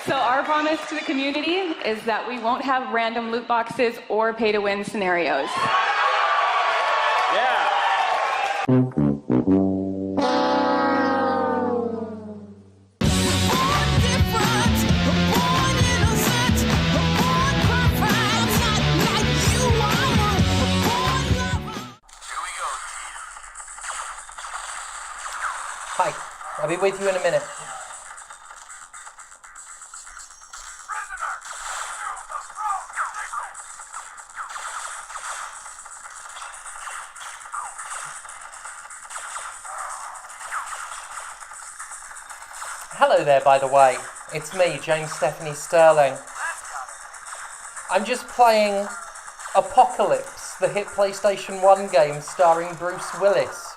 So our promise to the community is that we won't have random loot boxes or pay-to-win scenarios. Yeah. Hi, I'll be with you in a minute. Hello there, by the way. It's me, James Stephanie Sterling. I'm just playing Apocalypse, the hit PlayStation 1 game starring Bruce Willis.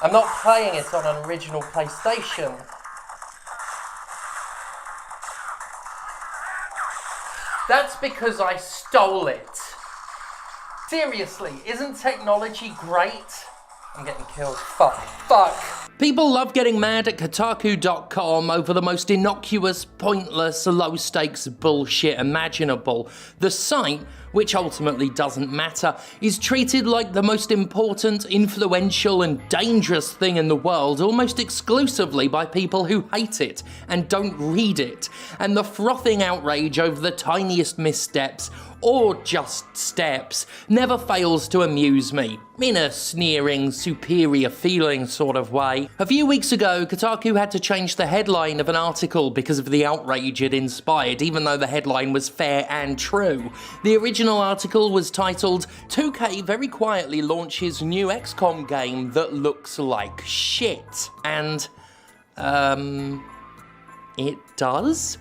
I'm not playing it on an original PlayStation. That's because I stole it. Seriously, isn't technology great? I'm getting killed. Fuck. People love getting mad at Kotaku.com over the most innocuous, pointless, low-stakes bullshit imaginable. The site, which ultimately doesn't matter, is treated like the most important, influential and dangerous thing in the world almost exclusively by people who hate it and don't read it. And the frothing outrage over the tiniest missteps, or just steps, never fails to amuse me, in a sneering, superior feeling sort of way. A few weeks ago, Kotaku had to change the headline of an article because of the outrage it inspired, even though the headline was fair and true. The original article was titled, "2K very quietly launches new XCOM game that looks like shit." And, it does?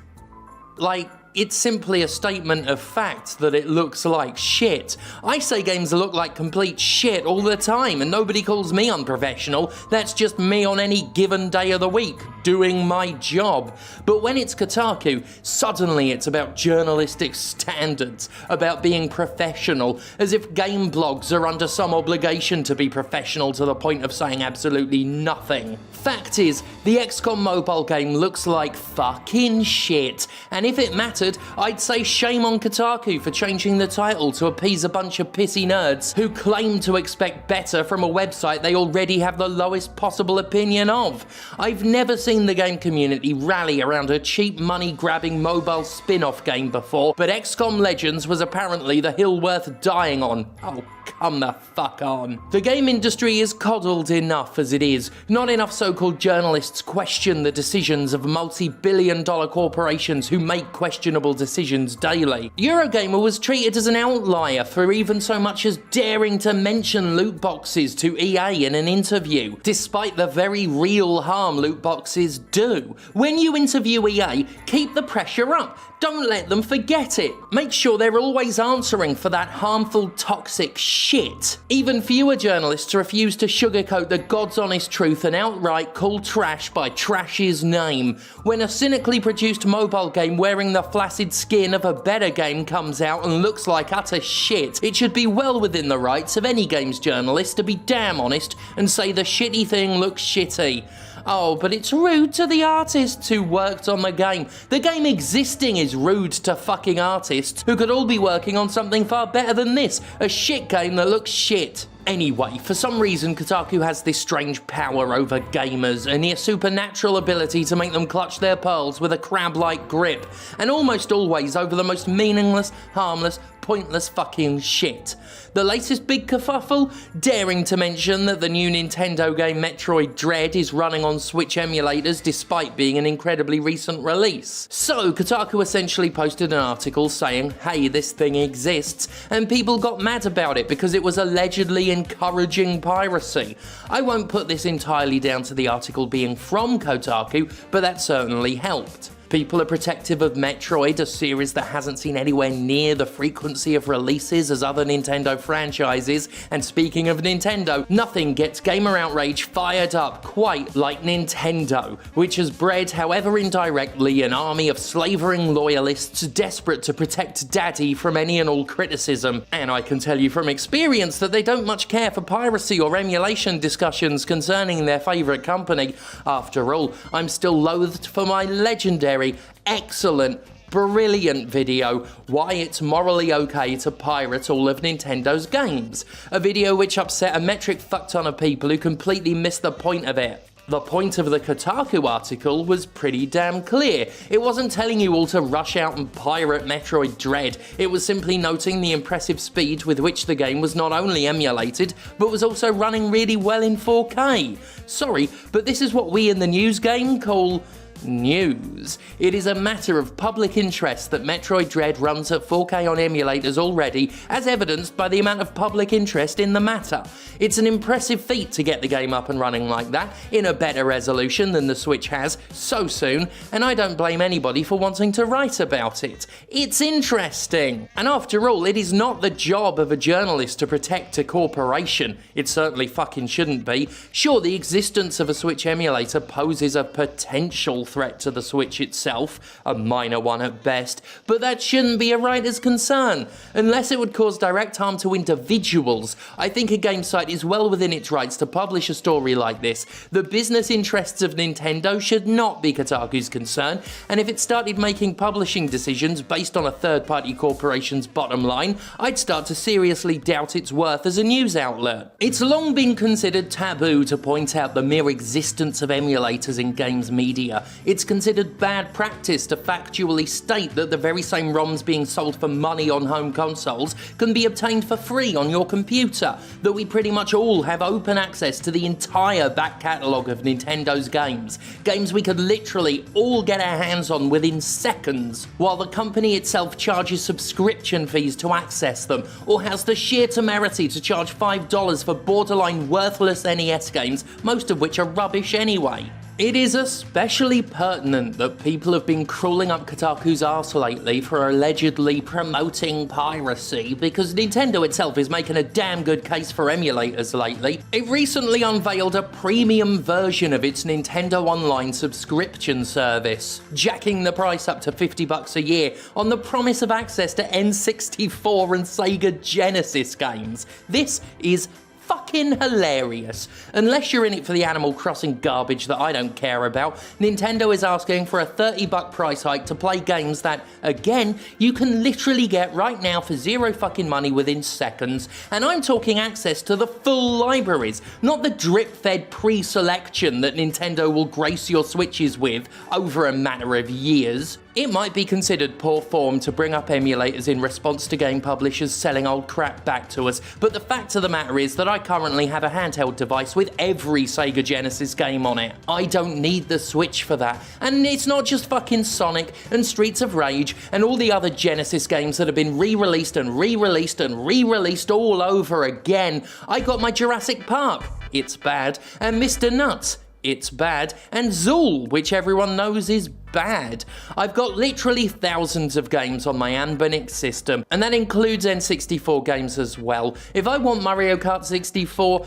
Like, it's simply a statement of fact that it looks like shit. I say games look like complete shit all the time, and nobody calls me unprofessional. That's just me on any given day of the week, doing my job. But when it's Kotaku, suddenly it's about journalistic standards, about being professional, as if game blogs are under some obligation to be professional to the point of saying absolutely nothing. Fact is, the XCOM mobile game looks like fucking shit, and if it matters, I'd say shame on Kotaku for changing the title to appease a bunch of pissy nerds who claim to expect better from a website they already have the lowest possible opinion of. I've never seen the game community rally around a cheap money-grabbing mobile spin-off game before, but XCOM Legends was apparently the hill worth dying on. Oh, come the fuck on. The game industry is coddled enough as it is. Not enough so-called journalists question the decisions of multi-billion-dollar corporations who make questionable decisions daily. Eurogamer was treated as an outlier for even so much as daring to mention loot boxes to EA in an interview, despite the very real harm loot boxes do. When you interview EA, keep the pressure up. Don't let them forget it. Make sure they're always answering for that harmful, toxic shit. Even fewer journalists refuse to sugarcoat the God's honest truth and outright call trash by trash's name. When a cynically produced mobile game wearing the flaccid skin of a better game comes out and looks like utter shit, it should be well within the rights of any games journalist to be damn honest and say the shitty thing looks shitty. Oh, but it's rude to the artists who worked on the game. The game existing is rude to fucking artists who could all be working on something far better than this, a shit game that looks shit. Anyway, for some reason Kotaku has this strange power over gamers, a near supernatural ability to make them clutch their pearls with a crab-like grip, and almost always over the most meaningless, harmless, pointless fucking shit. The latest big kerfuffle? Daring to mention that the new Nintendo game Metroid Dread is running on Switch emulators despite being an incredibly recent release. So, Kotaku essentially posted an article saying, hey, this thing exists, and people got mad about it because it was allegedly encouraging piracy. I won't put this entirely down to the article being from Kotaku, but that certainly helped. People are protective of Metroid, a series that hasn't seen anywhere near the frequency of releases as other Nintendo franchises. And speaking of Nintendo, nothing gets gamer outrage fired up quite like Nintendo, which has bred, however indirectly, an army of slavering loyalists desperate to protect Daddy from any and all criticism. And I can tell you from experience that they don't much care for piracy or emulation discussions concerning their favourite company. After all, I'm still loathed for my legendary, excellent, brilliant video, Why It's Morally Okay to Pirate All of Nintendo's Games. A video which upset a metric fuckton of people who completely missed the point of it. The point of the Kotaku article was pretty damn clear. It wasn't telling you all to rush out and pirate Metroid Dread. It was simply noting the impressive speed with which the game was not only emulated, but was also running really well in 4K. Sorry, but this is what we in the news game call news. It is a matter of public interest that Metroid Dread runs at 4K on emulators already, as evidenced by the amount of public interest in the matter. It's an impressive feat to get the game up and running like that, in a better resolution than the Switch has, so soon, and I don't blame anybody for wanting to write about it. It's interesting. And after all, it is not the job of a journalist to protect a corporation. It certainly fucking shouldn't be. Sure, the existence of a Switch emulator poses a potential threat to the Switch itself, a minor one at best, but that shouldn't be a writer's concern, unless it would cause direct harm to individuals. I think a game site is well within its rights to publish a story like this. The business interests of Nintendo should not be Kotaku's concern, and if it started making publishing decisions based on a third-party corporation's bottom line, I'd start to seriously doubt its worth as a news outlet. It's long been considered taboo to point out the mere existence of emulators in games media. It's considered bad practice to factually state that the very same ROMs being sold for money on home consoles can be obtained for free on your computer, that we pretty much all have open access to the entire back catalogue of Nintendo's games we could literally all get our hands on within seconds, while the company itself charges subscription fees to access them, or has the sheer temerity to charge $5 for borderline worthless NES games, most of which are rubbish anyway. It is especially pertinent that people have been crawling up Kotaku's arse lately for allegedly promoting piracy, because Nintendo itself is making a damn good case for emulators lately. It recently unveiled a premium version of its Nintendo Online subscription service, jacking the price up to $50 a year on the promise of access to N64 and Sega Genesis games. This is fucking hilarious. Unless you're in it for the Animal Crossing garbage that I don't care about, Nintendo is asking for a $30 price hike to play games that, again, you can literally get right now for zero fucking money within seconds. And I'm talking access to the full libraries, not the drip-fed pre-selection that Nintendo will grace your Switches with over a matter of years. It might be considered poor form to bring up emulators in response to game publishers selling old crap back to us, but the fact of the matter is that I currently have a handheld device with every Sega Genesis game on it. I don't need the Switch for that, and it's not just fucking Sonic and Streets of Rage and all the other Genesis games that have been re-released and re-released and re-released all over again. I got my Jurassic Park, it's bad, and Mr. Nuts, it's bad, and Zool, which everyone knows is bad. I've got literally thousands of games on my Anbonix system, and that includes N64 games as well. If I want Mario Kart 64,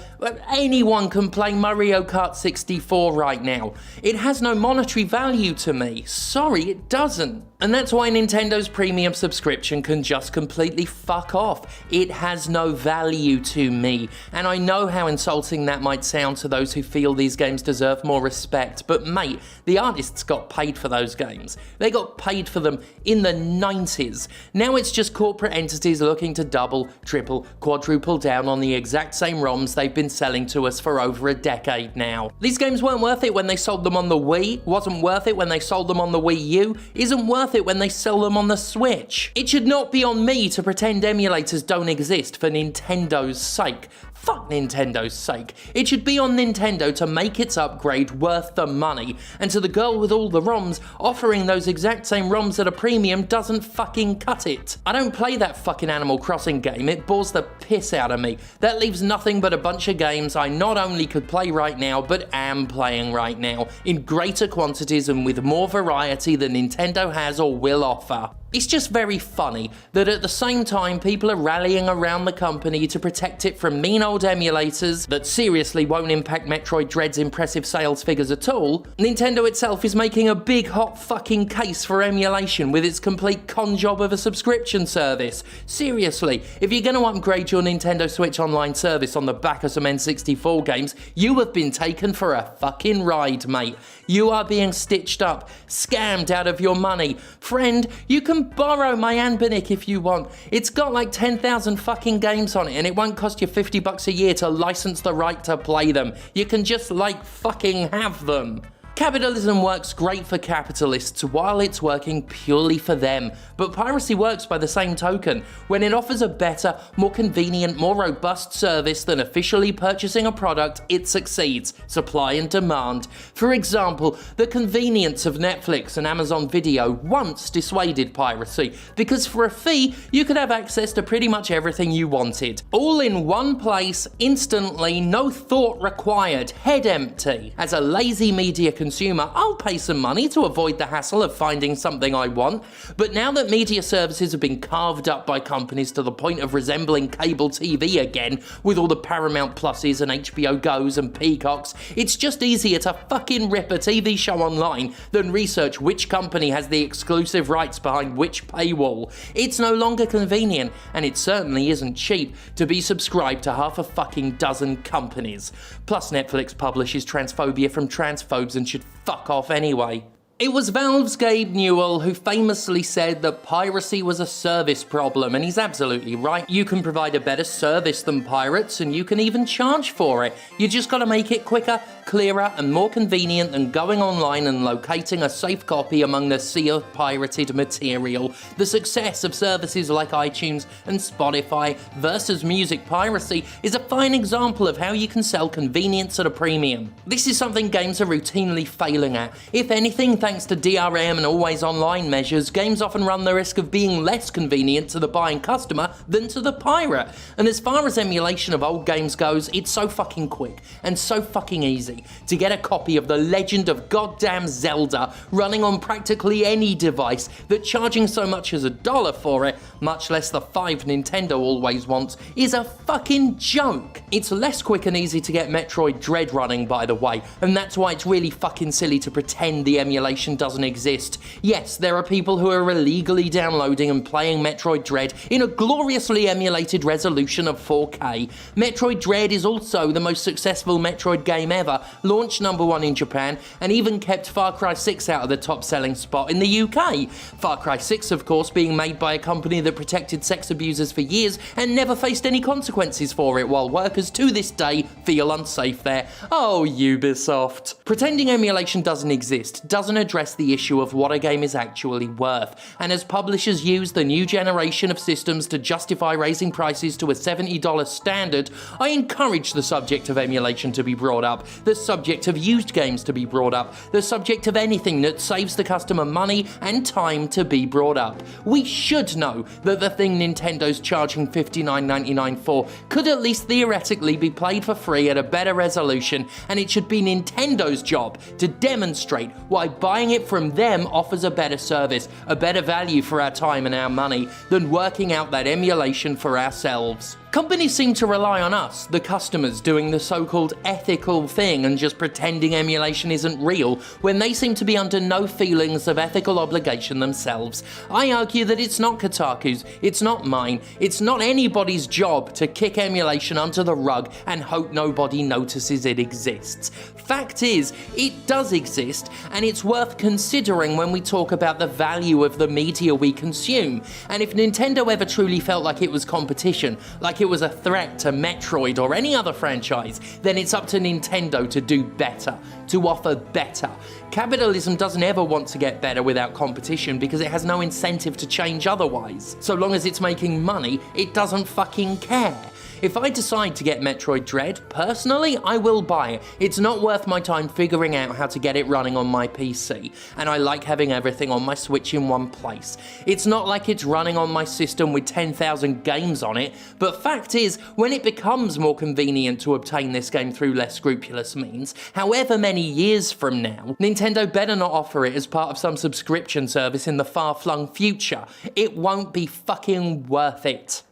anyone can play Mario Kart 64 right now. It has no monetary value to me. Sorry, it doesn't. And that's why Nintendo's premium subscription can just completely fuck off. It has no value to me. And I know how insulting that might sound to those who feel these games deserve more respect, but mate, the artists got paid for those games. They got paid for them in the 90s. Now it's just corporate entities looking to double, triple, quadruple down on the exact same ROMs they've been selling to us for over a decade now. These games weren't worth it when they sold them on the Wii, wasn't worth it when they sold them on the Wii U, isn't worth it when they sell them on the Switch. It should not be on me to pretend emulators don't exist for Nintendo's sake. Fuck Nintendo's sake. It should be on Nintendo to make its upgrade worth the money, and to the girl with all the ROMs, offering those exact same ROMs at a premium doesn't fucking cut it. I don't play that fucking Animal Crossing game, it bores the piss out of me. That leaves nothing but a bunch of games I not only could play right now, but am playing right now, in greater quantities and with more variety than Nintendo has or will offer. It's just very funny that at the same time people are rallying around the company to protect it from mean old emulators that seriously won't impact Metroid Dread's impressive sales figures at all, Nintendo itself is making a big hot fucking case for emulation with its complete con job of a subscription service. Seriously, if you're going to upgrade your Nintendo Switch Online service on the back of some N64 games, you have been taken for a fucking ride, mate. You are being stitched up, scammed out of your money. Friend, you can borrow my Anbernic if you want. It's got like 10,000 fucking games on it and it won't cost you $50 a year to license the right to play them. You can just like fucking have them. Capitalism works great for capitalists while it's working purely for them, but piracy works by the same token. When it offers a better, more convenient, more robust service than officially purchasing a product, it succeeds. Supply and demand. For example, the convenience of Netflix and Amazon Video once dissuaded piracy, because for a fee, you could have access to pretty much everything you wanted. All in one place, instantly, no thought required, head empty. As a lazy media consumer, I'll pay some money to avoid the hassle of finding something I want, but now that media services have been carved up by companies to the point of resembling cable TV again, with all the Paramount Pluses and HBO Goes and Peacocks, it's just easier to fucking rip a TV show online than research which company has the exclusive rights behind which paywall. It's no longer convenient, and it certainly isn't cheap, to be subscribed to half a fucking dozen companies. Plus Netflix publishes transphobia from transphobes and should fuck off anyway. It was Valve's Gabe Newell who famously said that piracy was a service problem, and he's absolutely right. You can provide a better service than pirates, and you can even charge for it. You just gotta make it quicker, clearer, and more convenient than going online and locating a safe copy among the sea of pirated material. The success of services like iTunes and Spotify versus music piracy is a fine example of how you can sell convenience at a premium. This is something games are routinely failing at. If anything, thanks to DRM and always online measures, games often run the risk of being less convenient to the buying customer than to the pirate. And as far as emulation of old games goes, it's so fucking quick and so fucking easy to get a copy of The Legend of Goddamn Zelda running on practically any device that charging so much as $1 for it, much less the $5 Nintendo always wants, is a fucking joke. It's less quick and easy to get Metroid Dread running, by the way, and that's why it's really fucking silly to pretend the emulation doesn't exist. Yes, there are people who are illegally downloading and playing Metroid Dread in a gloriously emulated resolution of 4K. Metroid Dread is also the most successful Metroid game ever, launched #1 in Japan, and even kept Far Cry 6 out of the top-selling spot in the UK. Far Cry 6, of course, being made by a company that protected sex abusers for years and never faced any consequences for it, while workers to this day feel unsafe there. Oh, Ubisoft. Pretending emulation doesn't exist doesn't address the issue of what a game is actually worth, and as publishers use the new generation of systems to justify raising prices to a $70 standard, I encourage the subject of emulation to be brought up, the subject of used games to be brought up, the subject of anything that saves the customer money and time to be brought up. We should know that the thing Nintendo's charging $59.99 for could at least theoretically be played for free at a better resolution, and it should be Nintendo's job to demonstrate why buying it from them offers a better service, a better value for our time and our money, than working out that emulation for ourselves. Companies seem to rely on us, the customers, doing the so-called ethical thing and just pretending emulation isn't real, when they seem to be under no feelings of ethical obligation themselves. I argue that it's not Kotaku's, it's not mine, it's not anybody's job to kick emulation under the rug and hope nobody notices it exists. Fact is, it does exist, and it's worth considering when we talk about the value of the media we consume. And if Nintendo ever truly felt like it was competition, like it was a threat to Metroid or any other franchise, then it's up to Nintendo to do better, to offer better. Capitalism doesn't ever want to get better without competition because it has no incentive to change otherwise. So long as it's making money, it doesn't fucking care. If I decide to get Metroid Dread, personally, I will buy it. It's not worth my time figuring out how to get it running on my PC, and I like having everything on my Switch in one place. It's not like it's running on my system with 10,000 games on it, but fact is, when it becomes more convenient to obtain this game through less scrupulous means, however many years from now, Nintendo better not offer it as part of some subscription service in the far-flung future. It won't be fucking worth it.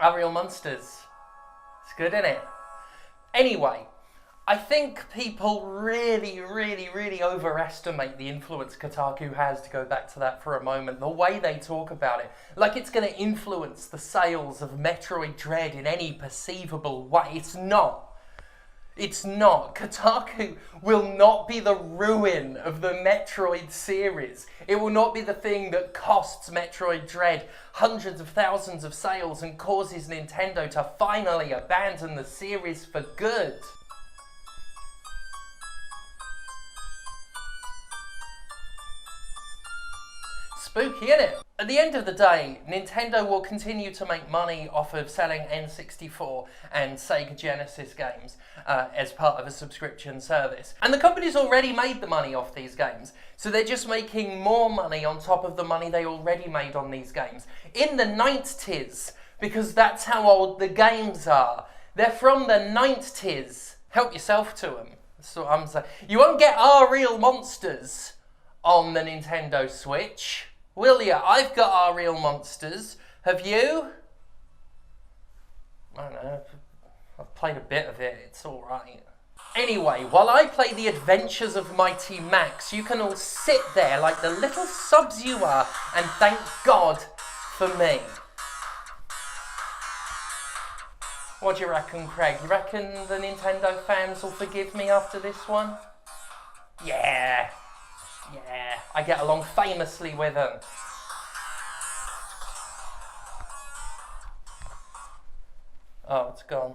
Are real monsters. It's good, isn't it? Anyway, I think people really overestimate the influence Kotaku has, to go back to that for a moment. The way they talk about it, like it's going to influence the sales of Metroid Dread in any perceivable way. It's not. It's not. Kotaku will not be the ruin of the Metroid series. It will not be the thing that costs Metroid Dread hundreds of thousands of sales and causes Nintendo to finally abandon the series for good. Spooky, innit? At the end of the day, Nintendo will continue to make money off of selling N64 and Sega Genesis games as part of a subscription service. And the company's already made the money off these games, so they're just making more money on top of the money they already made on these games. In the 90s, because that's how old the games are. They're from the 90s. Help yourself to them. That's what I'm saying. You won't get Our Real Monsters on the Nintendo Switch. Will ya? I've got Our Real Monsters. Have you? I don't know. I've played a bit of it. It's alright. Anyway, while I play the adventures of Mighty Max, you can all sit there like the little subs you are and thank God for me. What do you reckon, Craig? You reckon the Nintendo fans will forgive me after this one? Yeah. Yeah, I get along famously with them. Oh, it's gone.